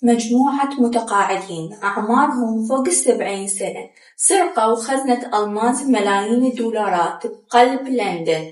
مجموعة متقاعدين أعمارهم فوق 70 سنة سرقوا خزنة ألماس بملايين الدولارات بقلب لندن.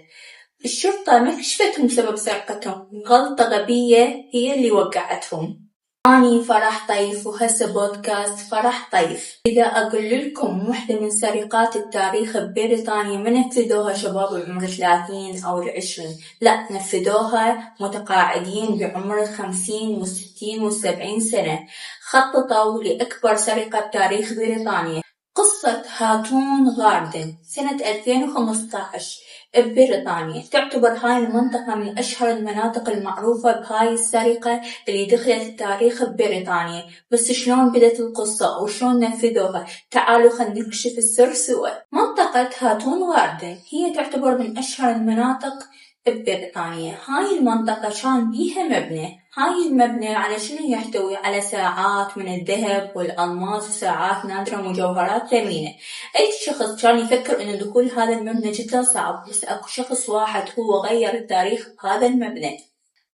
الشرطة ما كشفتهم سبب سرقتهم، غلطة غبية هي اللي وقعتهم. أني فرح طيف وهسه بودكاست فرح طيف. إذا أقول لكم واحدة من سرقات التاريخ ببريطانيا ما نفذوها شباب بعمر 30 أو 20، لا، نفذوها متقاعدين بعمر 50 و60 و70 سنة. خططوا لأكبر سرقة بتاريخ بريطانيا. قصة هاتون غاردن سنة 2015 ببريطانيا. تعتبر هاي المنطقة من أشهر المناطق المعروفة بهاي السرقة اللي دخلت التاريخ ببريطانيا. بس شلون بدت القصة وشلون نفذوها؟ تعالوا خلينا نكشف السر سوا. منطقة هاتون غاردن هي تعتبر من أشهر المناطق ببريطانيا. هاي المنطقة كان بيها مبنى. هاي المبنى على شنو يحتوي؟ على ساعات من الذهب والألماس وساعات نادرة ومجوهرات ثمينة. أي شخص كان يفكر إنه دخول هذا المبنى جدا صعب، بس أكو شخص واحد هو غير التاريخ بهذا المبنى.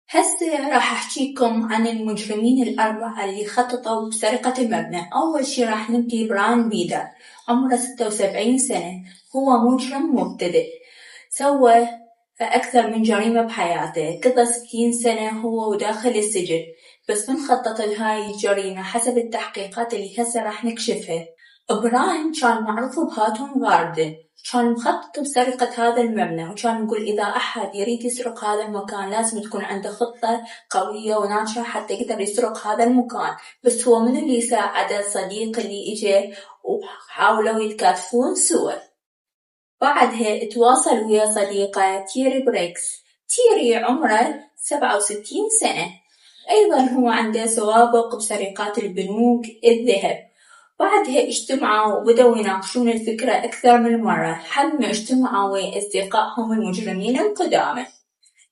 هسه راح أحكيكم عن المجرمين الأربعة اللي خططوا بسرقة المبنى. أول شي راح نبدي براين بيدر، عمره 76 سنة، هو مجرم مبتدئ، سوى أكثر من جريمة بحياته، قضى 60 سنة هو وداخل السجن. بس من خطط لهاي الجريمة حسب التحقيقات اللي هسه راح نكشفها؟ براين كان معروف بهاتون غاردن، كان مخطط بسرقة هذا المبنى، وكان يقول إذا أحد يريد يسرق هذا المكان لازم تكون عنده خطة قوية وناجحة حتى يقدر يسرق هذا المكان. بس هو من اللي ساعده؟ صديق اللي إجا وحاولوا يتكاتفون سوا. بعدها تواصل ويا صديقه تيري بريكس. تيري عمره 67 سنة، أيضا هو عنده سوابق بسرقات البنوك الذهب. بعدها اجتمعوا وبدأوا يناقشون الفكرة أكثر من مرة لحد ما اجتمعوا ويا أصدقائهم المجرمين القدامى.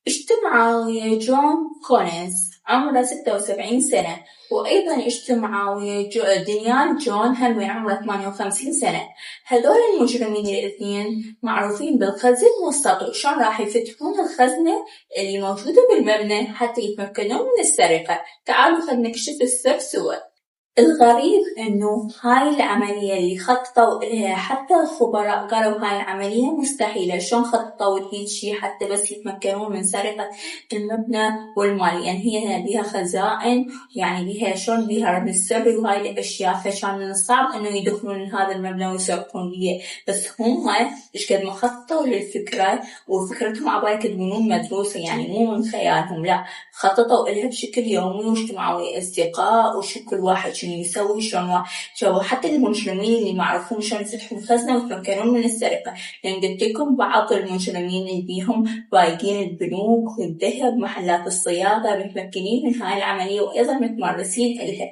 اجتمعوا ويا جون كولينز عمره 76 سنة، وأيضا اجتمعوا ويا ديان جون هم عمره 58 سنة. هذول المجرمين الاثنين معروفين بالخزن والسطو. شلون راح يفتحون الخزنة اللي موجودة بالمبنى حتى يتمكنون من السرقة؟ تعالوا خلنا نكشف السر سوا. الغريب إنه هاي العملية اللي خططوا إليها حتى الخبراء قالوا هاي العملية مستحيلة. شلون خططوا لهيج شي حتى بس يتمكنون من سرقة المبنى والمال؟ يعني هي بيها خزائن، يعني بيها شلون بيها رمز سري وهاي الأشياء، فكان من الصعب إنه يدخلون هذا المبنى ويسرقون بيه. بس هم إيش قد ما خططوا للفكرة، وفكرتهم عبالك تكون مدروسة، يعني مو من خيالهم، لا، خططوا إليها بشكل يومي واجتمعوا ويا أصدقاء وشو كل واحد شنو يسوي. شلون شو حتى المجرمين اللي ما يعرفون شلون يفتحون الخزنة ويتمكنون من السرقة، لأن قلت لكم بعض المجرمين اللي بيهم بايقين البنوك والذهب محلات الصياغة متمكنين من هاي العملية وأيضا متمرسين إلها.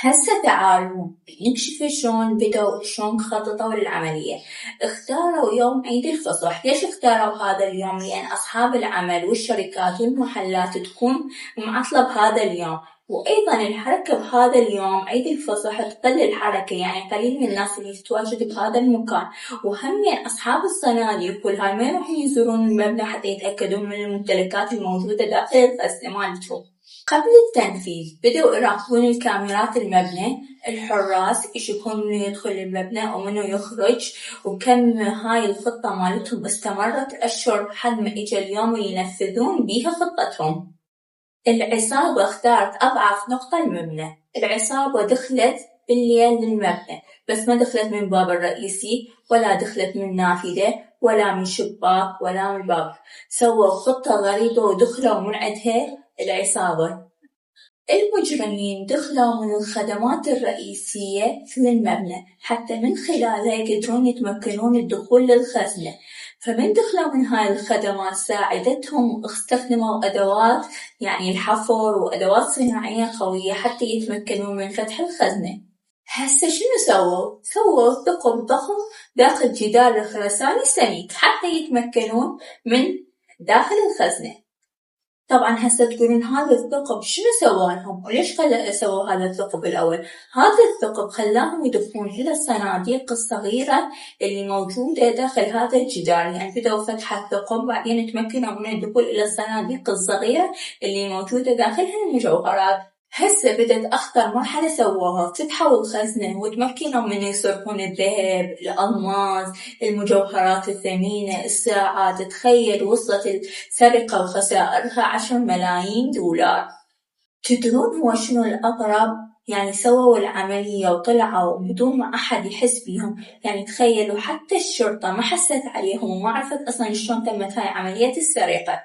هسه تعالوا نكشف شلون بدوا شلون خططوا للعملية. اختاروا يوم عيد الفصح. ليش اختاروا هذا اليوم؟ لأن أصحاب العمل والشركات والمحلات تكون معطلة بهذا اليوم، وأيضا الحركة بهذا اليوم عيد الفصح تقل الحركة، يعني قليل من الناس اللي تتواجد بهذا المكان. وهم أصحاب الصناديق والهاي ما يروحون يزورون المبنى حتى يتأكدون من الممتلكات الموجودة داخل الخزنة مالتهم. قبل التنفيذ بدأوا يراقبون الكاميرات المبنى، الحراس يشوفون منو يدخل المبنى ومنو يخرج، وكم هاي الخطة مالتهم استمرت أشهر لحد ما إجا اليوم اللي ينفذون بيها خطتهم. العصابة اختارت أضعف نقطة المبنى. العصابة دخلت بالليل للمبنى، بس ما دخلت من باب الرئيسي ولا دخلت من نافذة ولا من شباك ولا من باب. سووا خطة غريبة ودخلوا من عندها العصابة. المجرمين دخلوا من الخدمات الرئيسية في المبنى حتى من خلالها يقدرون يتمكنون الدخول للخزنة. فمن دخلوا من هاي الخدمات ساعدتهم، استخدموا أدوات يعني الحفر وأدوات صناعية قوية حتى يتمكنون من فتح الخزنة. هسه شنو سووا ثقب ضخم داخل جدار الخرساني سميك حتى يتمكنون من داخل الخزنة. طبعا هسه تقولون هذا الثقب شنو سوالهم وليش سووا هذا الثقب الأول؟ هذا الثقب خلاهم يدخلون إلى الصناديق الصغيرة اللي موجودة داخل هذا الجدار. يعني بدأوا فتح الثقب بعدين تمكنوا من الدخول إلى الصناديق الصغيرة اللي موجودة داخلها المجوهرات. هسه بدت أخطر مرحلة سووها، فتحوا الخزنة وتمكنوا من يسرقون الذهب، الألماس، المجوهرات الثمينة، الساعات. تخيل وصلت السرقة وخسائرها 10 ملايين دولار. تدرون هو شنو الأغرب؟ يعني سووا العملية وطلعوا بدون ما أحد يحس بيهم. يعني تخيلوا حتى الشرطة ما حست عليهم وما عرفت أصلا شلون تمت هاي عملية السرقة.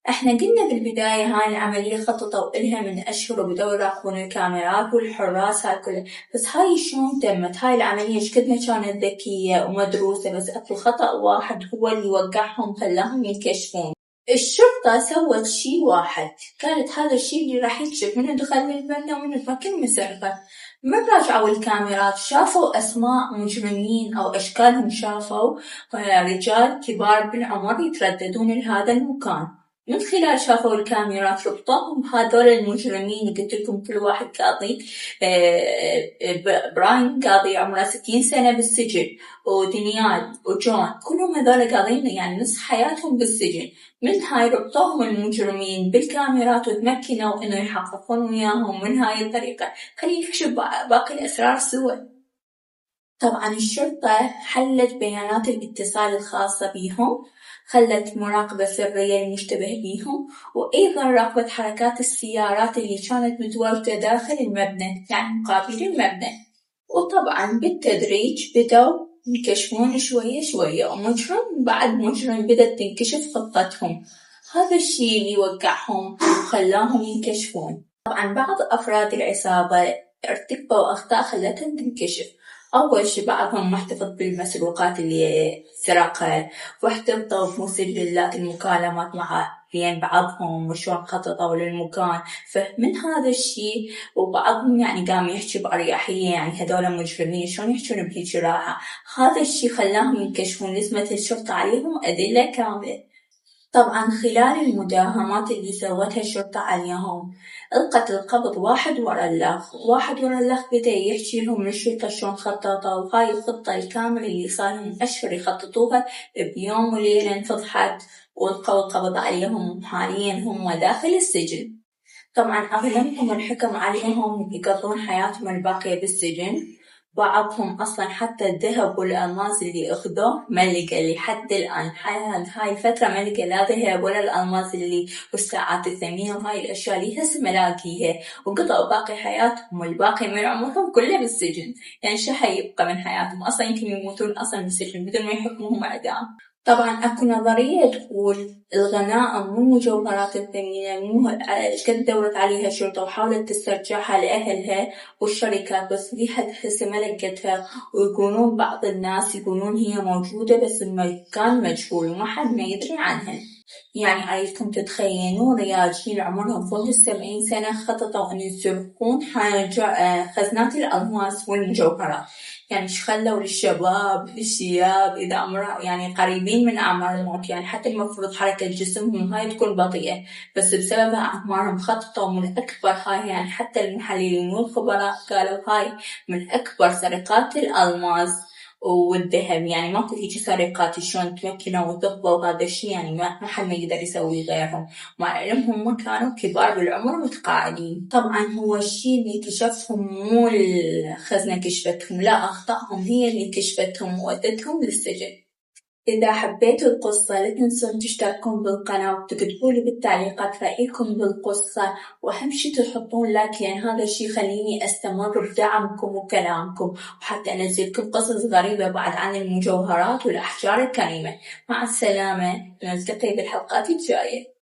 احنا قلنا بالبداية هاي العملية خططوا إلها من أشهر وبدوا يراقبون الكاميرات والحراس هاي كلها، بس هاي شلون تمت هاي العملية؟ شقدنا كانت ذكية ومدروسة، بس أكو خطأ واحد هو اللي وقعهم خلاهم ينكشفون. الشرطة سوت شي واحد، قالت هذا الشي اللي راح يكشف منو دخل المبنى ومنو فكر مسرقة. من راجعوا الكاميرات شافوا أسماء مجرمين أو أشكالهم، شافوا رجال كبار بالعمر يترددون لهذا المكان. من خلال شافوا الكاميرات ربطوهم بهذول المجرمين. قلت لكم كل واحد قاضي، براين قاضي عمره 60 سنة بالسجن، ودانيال وجون كلهم هذول قاضين يعني نص حياتهم بالسجن. من هاي ربطوهم المجرمين بالكاميرات وتمكنوا إنه يحققون وياهم من هاي الطريقة. خليه يكشف باقي الأسرار سوا. طبعا الشرطة حلت بيانات الاتصال الخاصة بيهم، خلت مراقبة سرية للمشتبه بيهم، وأيضا راقبت حركات السيارات اللي كانت متواجدة داخل المبنى يعني مقابل المبنى. وطبعا بالتدريج بدأوا ينكشفون شوية شوية، ومجرم بعد مجرم بدأت تنكشف خطتهم. هذا الشيء اللي وقعهم وخلاهم ينكشفون. طبعا بعض أفراد العصابة ارتكبوا أخطاء خلتهم تنكشف. أول شي بعضهم محتفظ بالمسروقات اللي سرقها، واحتفظوا بمسجلات المكالمات مع بين بعضهم وشون خططوا للمكان. فمن هذا الشي وبعضهم يعني قام يحكي بأريحية، يعني هذول مجرمين شلون يحجون بهيج راحة. هذا الشي خلاهم ينكشفون، لزمت الشرطة عليهم أدلة كاملة. طبعا خلال المداهمات اللي سوتها الشرطة عليهم، ألقت القبض واحد ورا الآخر بدأ يحكي لهم للشرطة شلون خططوا هاي الخطة الكاملة اللي صار لهم أشهر يخططوها، بيوم وليلة انفضحت والقوا القبض عليهم. حاليا هم داخل السجن. طبعا أغلبهم الحكم عليهم يقضون حياتهم الباقية بالسجن. بعضهم أصلا حتى الذهب والألماس اللي أخذوه ما لقى لحد الآن. هاي الفترة ما لقى لا ذهب ولا الألماس اللي والساعات الثمينة وهاي الأشياء اللي هسه ملاقيها، وقضوا باقي حياتهم والباقي من عمرهم كله بالسجن. يعني شو حيبقى من حياتهم؟ أصلا يمكن يموتون أصلا بالسجن بدون ما يحكموهم إعدام. طبعا أكو نظرية تقول الغنائم والمجوهرات الثمينة مو قد دورت عليها الشرطة وحاولت تسترجعها لأهلها والشركات، بس لحد هسه ما لقتها. ويقولون بعض الناس يقولون هي موجودة بس المكان مجهول وما حد ما يدري عنها. يعني أريدكم تتخيلون رياجيل عمرهم فوق 70 سنة خططوا أن يسرقون خزنات الألماس والمجوهرات. يعني إيش خلوا للشباب الشياب إذا عمره يعني قريبين من أعمار الموت، يعني حتى المفروض حركة جسمهم هاي تكون بطيئة، بس بسبب أعمارهم خططوا من أكبر هاي. يعني حتى المحللين والخبراء قالوا هاي من أكبر سرقات الألماس والذهب. يعني ماكو هيجي سرقات شلون تمكنوا وثقبوا هذا الشيء، يعني ما حد ما يقدر يسوي غيرهم، مع علمهم هم كانوا كبار بالعمر متقاعدين. طبعا هو الشيء اللي كشفهم مو الخزنة كشفتهم، لا أخطائهم هي اللي كشفتهم وودتهم للسجن. إذا حبيتوا القصة لا تنسون تشتركون بالقناة وتكتبوا لي بالتعليقات رأيكم بالقصة، وأهم شي تحطون لايك، لأن هذا الشي يخليني أستمر بدعمكم وكلامكم، وحتى أنزلكم قصص غريبة بعد عن المجوهرات والأحجار الكريمة. مع السلامة، نلتقي بالحلقات الجاية.